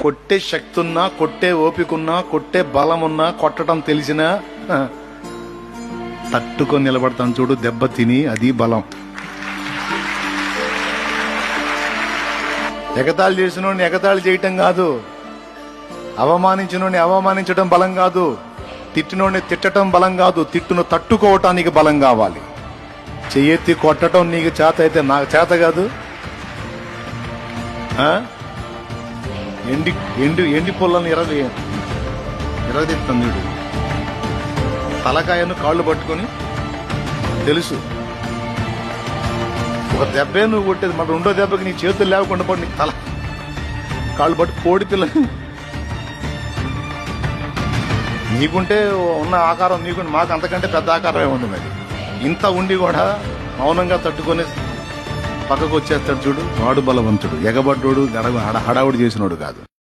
కొట్టే శక్తి ఉన్నా, కొట్టే ఓపిక ఉన్నా, కొట్టే బలం ఉన్నా, కొట్టడం తెలిసినా తట్టుకొని నిలబడతాను చూడు, దెబ్బ తిని, అది బలం. ఎగతాళి చేసినోడిని ఎగతాళి చేయటం కాదు, అవమానించినోడిని అవమానించడం బలం కాదు, తిట్టినోడిని తిట్టడం బలం కాదు, తిట్టును తట్టుకోవటానికి బలం కావాలి. చెయ్యెత్తి కొట్టడం నీకు చేత అయితే నాకు చేత కాదు. ఎండి ఎండి ఎండి పుల్లని ఎరగదీస్తాను చూడు, తలకాయను కాళ్ళు పట్టుకొని తెలుసు ఒక దెబ్బే నువ్వు కొట్టేది, మరి రెండో దెబ్బకి నీ చేతులు లేకుండా పడి నీ తల కాళ్ళు పట్టు కోడి పిల్ల. నీకుంటే ఉన్న ఆకారం నీకుంటే, మాకు అంతకంటే పెద్ద ఆకారమే ఉంది. మరి ఇంత ఉండి కూడా మౌనంగా తట్టుకొని పక్కకు వచ్చేస్తాడు చూడు, వాడు బలవంతుడు. ఎగబడ్డోడు హడావుడి చేసినోడు కాదు.